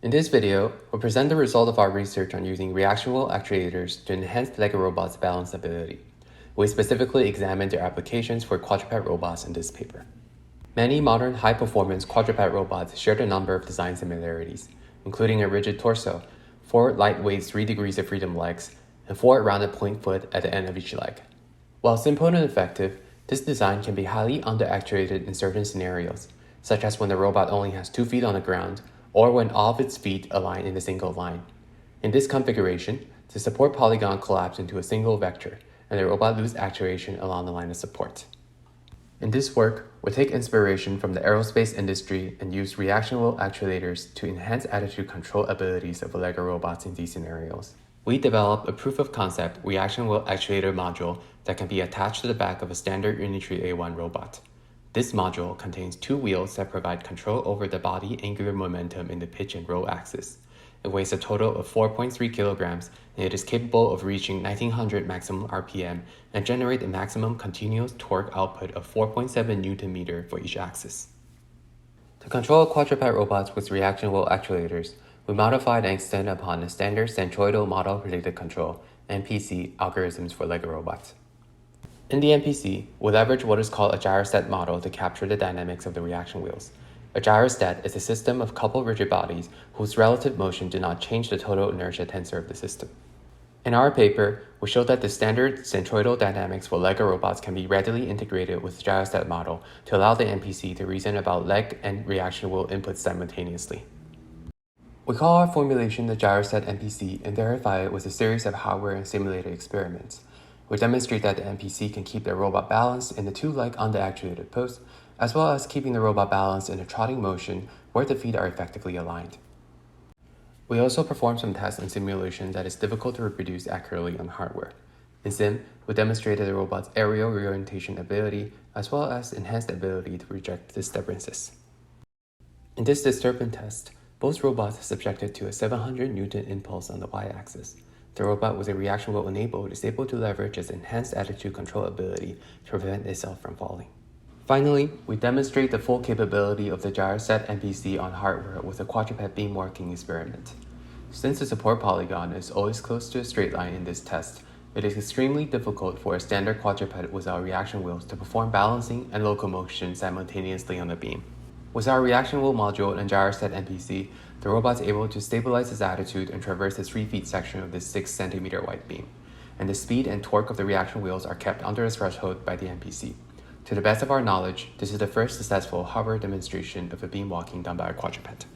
In this video, we'll present the result of our research on using reaction wheel actuators to enhance the LEGO robot's balance ability. We specifically examined their applications for quadruped robots in this paper. Many modern high-performance quadruped robots share a number of design similarities, including a rigid torso, 4 lightweight 3 degrees of freedom legs, and 4 rounded point foot at the end of each leg. While simple and effective, this design can be highly under-actuated in certain scenarios, such as when the robot only has 2 feet on the ground, or when all of its feet align in a single line. In this configuration, the support polygon collapses into a single vector, and the robot loses actuation along the line of support. In this work, we take inspiration from the aerospace industry and use reaction wheel actuators to enhance attitude control abilities of LEGO robots in these scenarios. We developed a proof-of-concept reaction wheel actuator module that can be attached to the back of a standard Unitree A1 robot. This module contains 2 wheels that provide control over the body angular momentum in the pitch and roll axis. It weighs a total of 4.3 kilograms, and it is capable of reaching 1900 maximum RPM and generate a maximum continuous torque output of 4.7 Newton-meter for each axis. To control quadruped robots with reaction wheel actuators, we modified and extended upon the standard centroidal model predicted control (MPC) algorithms for LEGO robots. In the MPC, we leverage what is called a gyrostat model to capture the dynamics of the reaction wheels. A gyrostat is a system of coupled rigid bodies whose relative motion do not change the total inertia tensor of the system. In our paper, we showed that the standard centroidal dynamics for LEGO robots can be readily integrated with the gyrostat model to allow the MPC to reason about leg and reaction wheel inputs simultaneously. We call our formulation the gyrostat MPC and verify it with a series of hardware and simulated experiments. We demonstrate that the MPC can keep the robot balanced in the 2-leg under-actuated pose, as well as keeping the robot balanced in a trotting motion where the feet are effectively aligned. We also performed some tests and simulation that is difficult to reproduce accurately on hardware. In Sim, we demonstrated the robot's aerial reorientation ability, as well as enhanced ability to reject disturbances. In this disturbance test, both robots are subjected to a 700 Newton impulse on the y-axis. The robot with a reaction wheel enabled is able to leverage its enhanced attitude control ability to prevent itself from falling. Finally, we demonstrate the full capability of the gyrostat MPC on hardware with a quadruped beam working experiment. Since the support polygon is always close to a straight line in this test, it is extremely difficult for a standard quadruped without reaction wheels to perform balancing and locomotion simultaneously on the beam. With our reaction wheel module and gyrostat MPC, the robot is able to stabilize its attitude and traverse the 3 feet section of this 6 cm wide beam, and the speed and torque of the reaction wheels are kept under a threshold by the MPC. To the best of our knowledge, this is the first successful hardware demonstration of a beam walking done by a quadruped.